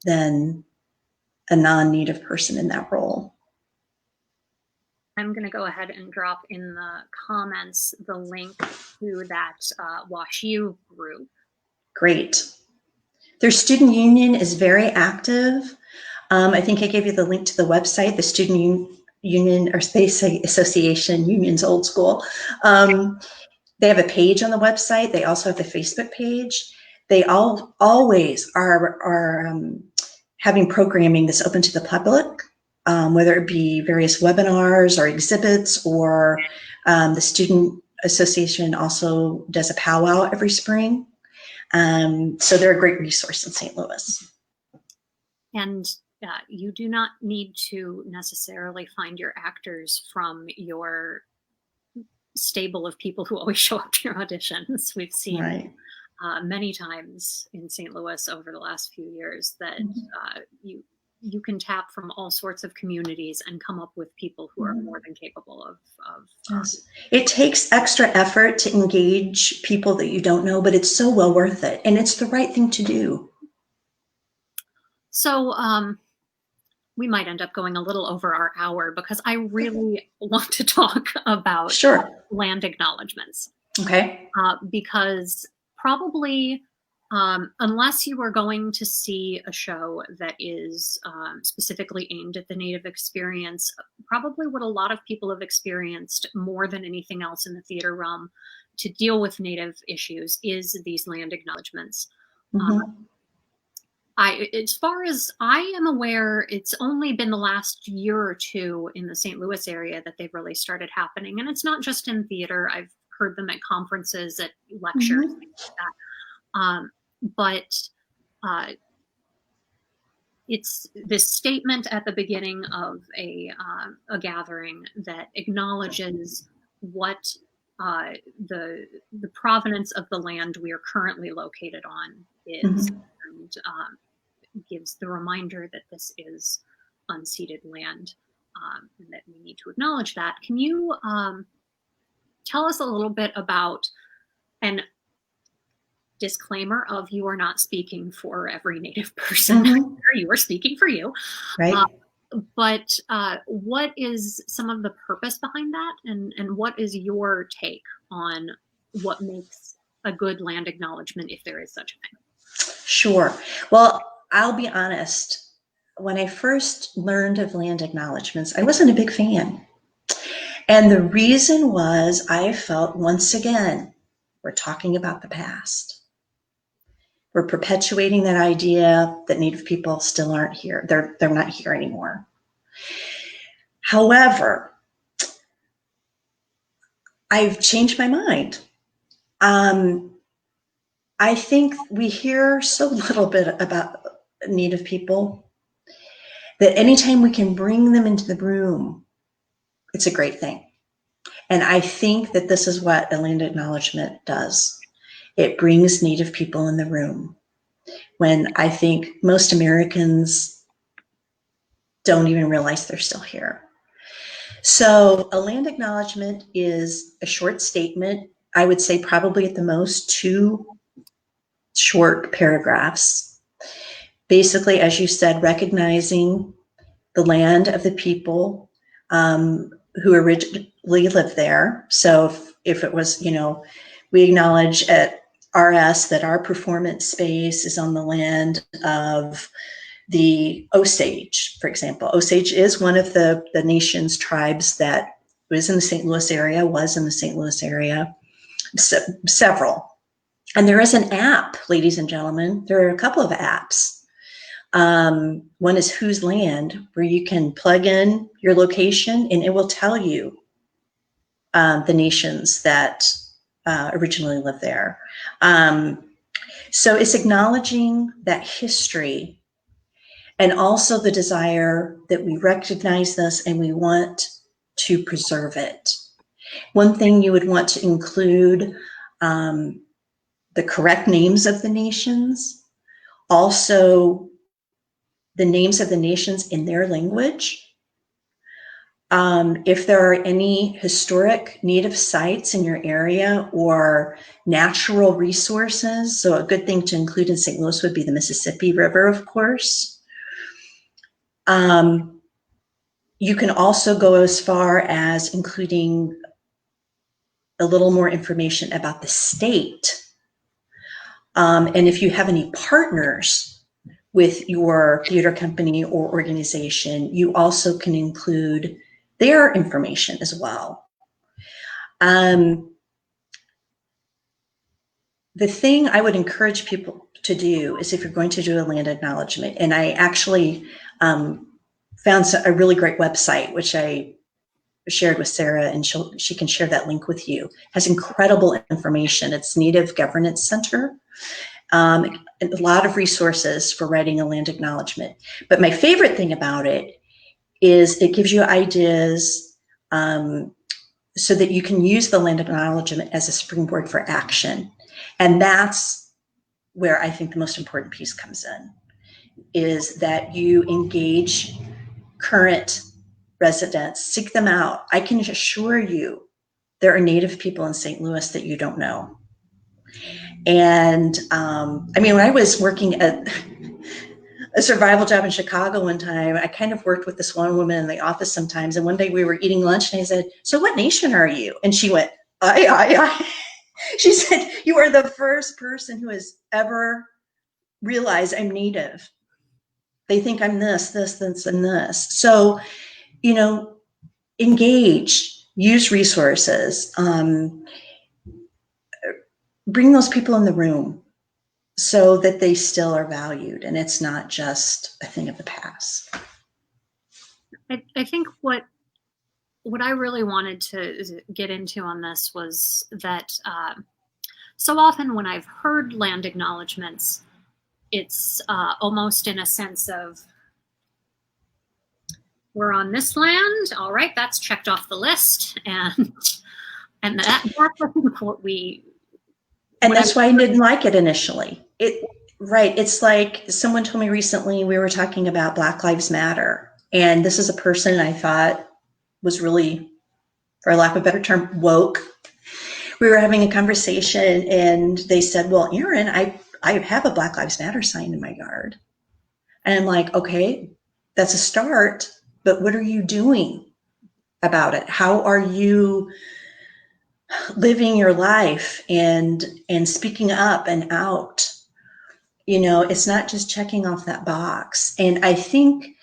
than a non-Native person in that role. I'm going to go ahead and drop in the comments the link to that WashU group. Great. Their student union is very active. I think I gave you the link to the website, the student union, or they say association, union's old school. They have a page on the website. They also have the Facebook page. They always are having programming that's open to the public, whether it be various webinars or exhibits, or the student association also does a powwow every spring. So they're a great resource in St. Louis. And you do not need to necessarily find your actors from your stable of people who always show up to your auditions. We've seen Right. Many times in St. Louis over the last few years that you can tap from all sorts of communities and come up with people who are more than capable of Yes. It takes extra effort to engage people that you don't know, but it's so well worth it. And it's the right thing to do. So we might end up going a little over our hour because I really want to talk about Sure. land acknowledgements. Okay. Because probably, unless you are going to see a show that is specifically aimed at the Native experience, probably what a lot of people have experienced more than anything else in the theater realm to deal with Native issues is these land acknowledgements. As far as I am aware, it's only been the last year or two in the St. Louis area that they've really started happening. And it's not just in theater. I've heard them at conferences, at lectures, things like that. It's this statement at the beginning of a gathering that acknowledges what the provenance of the land we are currently located on is, and gives the reminder that this is unceded land, and that we need to acknowledge that. Can you tell us a little bit about, and disclaimer of you are not speaking for every Native person, you are speaking for you. Right. But what is some of the purpose behind that, and what is your take on what makes a good land acknowledgement, if there is such a thing? Sure. Well, I'll be honest. When I first learned of land acknowledgements, I wasn't a big fan. And the reason was I felt, once again, we're talking about the past. We're perpetuating that idea that Native people still aren't here. They're not here anymore. However, I've changed my mind. I think we hear so little bit about Native people that anytime we can bring them into the room, it's a great thing. And I think that this is what a land acknowledgement does. It brings Native people in the room when I think most Americans don't even realize they're still here. So a land acknowledgement is a short statement. I would say probably at the most 2 short paragraphs. Basically, as you said, recognizing the land of the people who originally lived there. So if it was, we acknowledge at RS that our performance space is on the land of the Osage, for example. Osage is one of the nation's tribes that was in the St. Louis area, several. And there is an app, ladies and gentlemen. There are a couple of apps. One is Whose Land, where you can plug in your location and it will tell you the nations that originally lived there. So it's acknowledging that history and also the desire that we recognize this and we want to preserve it. One thing you would want to include the correct names of the nations, also the names of the nations in their language. If there are any historic Native sites in your area or natural resources, so a good thing to include in St. Louis would be the Mississippi River, of course. You can also go as far as including a little more information about the state. And if you have any partners with your theater company or organization, you also can include their information as well. The thing I would encourage people to do is, if you're going to do a land acknowledgement, and I actually found a really great website, which I shared with Sarah, and she can share that link with you. It has incredible information. It's Native Governance Center. A lot of resources for writing a land acknowledgement. But my favorite thing about it is it gives you ideas so that you can use the land acknowledgement as a springboard for action. And that's where I think the most important piece comes in, is that you engage current residents, seek them out. I can assure you there are Native people in St. Louis that you don't know. And I mean, when I was working at a survival job in Chicago one time, I kind of worked with this one woman in the office sometimes. And one day we were eating lunch and I said, "So what nation are you?" And she went, I. She said, "You are the first person who has ever realized I'm Native. They think I'm this, and this." So, you know, engage, use resources, bring those people in the room so that they still are valued and it's not just a thing of the past. I think what I really wanted to get into on this was that so often when I've heard land acknowledgements, it's almost in a sense of, we're on this land, all right, that's checked off the list, and that's I think what we. And that's why I didn't like it initially. Right. It's like someone told me recently, we were talking about Black Lives Matter. And this is a person I thought was really, for lack of a better term, woke. We were having a conversation and they said, "Well, Erin, I have a Black Lives Matter sign in my yard." And I'm like, okay, that's a start, but what are you doing about it? How are you living your life and speaking up and out? You know, it's not just checking off that box. And I think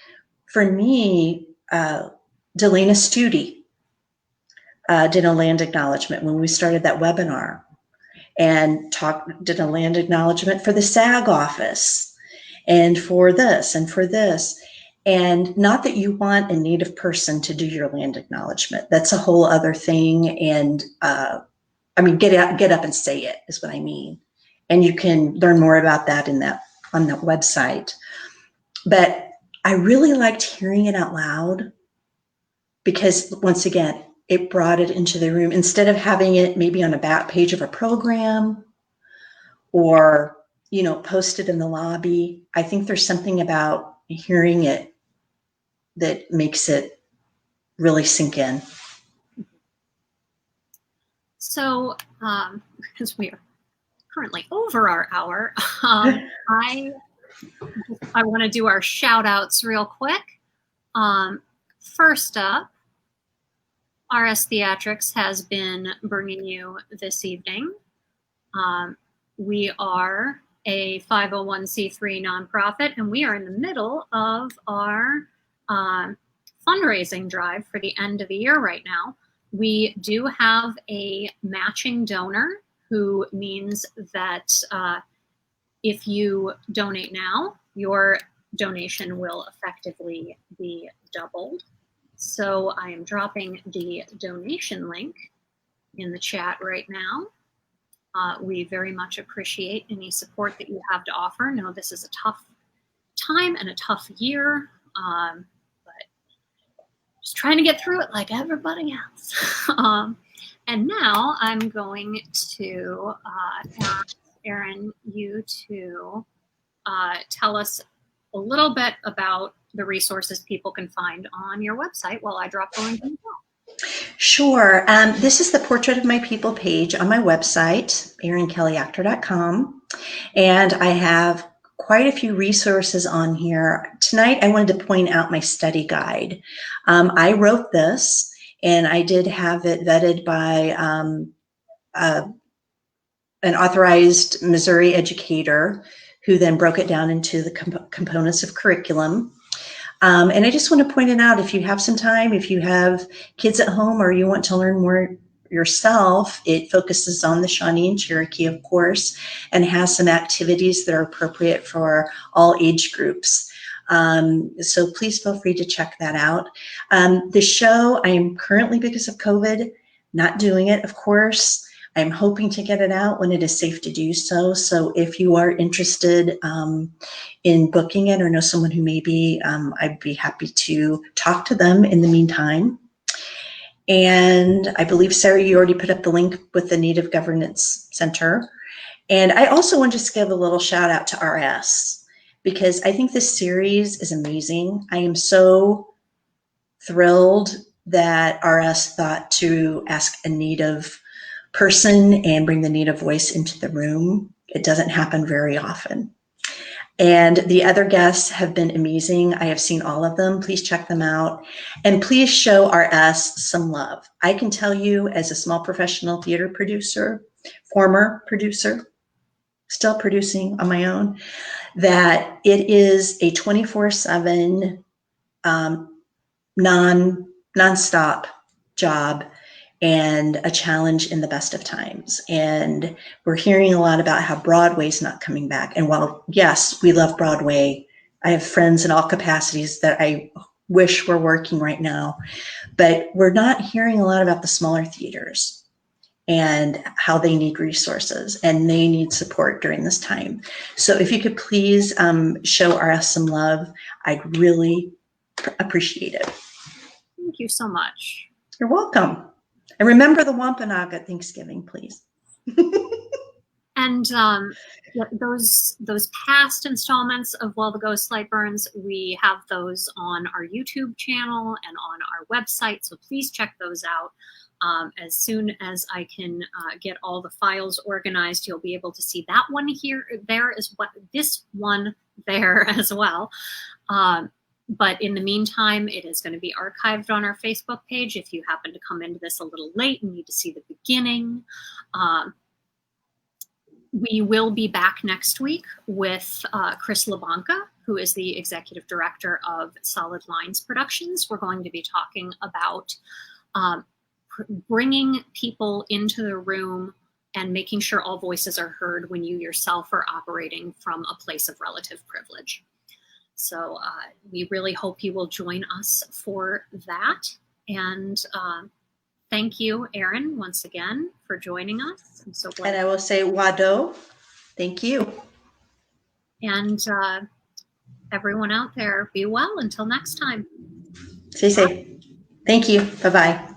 for me, Delana Studi did a land acknowledgement when we started that webinar, and did a land acknowledgement for the SAG office and for this and for this. And not that you want a Native person to do your land acknowledgement. That's a whole other thing. And I mean, get up and say it is what I mean. And you can learn more about that on that website. But I really liked hearing it out loud because, once again, it brought it into the room instead of having it maybe on a back page of a program or, you know, posted in the lobby. I think there's something about hearing it that makes it really sink in. So, because we are currently over our hour, I want to do our shout outs real quick. First up, RS Theatrics has been bringing you this evening. We are a 501c3 nonprofit, and we are in the middle of our fundraising drive for the end of the year right now. We do have a matching donor, who means that if you donate now, your donation will effectively be doubled. So I am dropping the donation link in the chat right now. We very much appreciate any support that you have to offer. No, this is a tough time and a tough year, but just trying to get through it like everybody else. And now I'm going to ask Erin, you to tell us a little bit about the resources people can find on your website while I drop the link in the chat. Sure. This is the Portrait of My People page on my website, erinkellyactor.com. And I have quite a few resources on here. Tonight, I wanted to point out my study guide. I wrote this, and I did have it vetted by an authorized Missouri educator who then broke it down into the components of curriculum. And I just want to point it out, if you have some time, if you have kids at home or you want to learn more yourself, it focuses on the Shawnee and Cherokee, of course, and has some activities that are appropriate for all age groups. So please feel free to check that out. The show, I am currently, because of COVID, not doing it, of course. I'm hoping to get it out when it is safe to do so. So if you are interested in booking it or know someone who may be, I'd be happy to talk to them in the meantime. And I believe, Sarah, you already put up the link with the Native Governance Center. And I also want to just give a little shout out to RS, because I think this series is amazing. I am so thrilled that RS thought to ask a Native person and bring the Native voice into the room. It doesn't happen very often. And the other guests have been amazing. I have seen all of them. Please check them out. And please show RS some love. I can tell you, as a small professional theater producer, former producer, still producing on my own, that it is a 24/7 non-stop job and a challenge in the best of times. And we're hearing a lot about how Broadway's not coming back. And while, yes, we love Broadway, I have friends in all capacities that I wish were working right now, but we're not hearing a lot about the smaller theaters and how they need resources and they need support during this time. So if you could please show us some love, I'd really appreciate it. Thank you so much. You're welcome. And remember the Wampanoag at Thanksgiving, please. And those past installments of While the Ghostlight Burns, we have those on our YouTube channel and on our website. So please check those out. As soon as I can get all the files organized, you'll be able to see that one here, there is what this one there as well. But in the meantime, it is going to be archived on our Facebook page. If you happen to come into this a little late and need to see the beginning, we will be back next week with Chris LaBanca, who is the executive director of Solid Lines Productions. We're going to be talking about bringing people into the room and making sure all voices are heard when you yourself are operating from a place of relative privilege. So we really hope you will join us for that. And thank you, Erin, once again for joining us. I'm so glad. And I will say Wado, thank you. And everyone out there, be well until next time. Stay safe. Thank you. Bye-bye.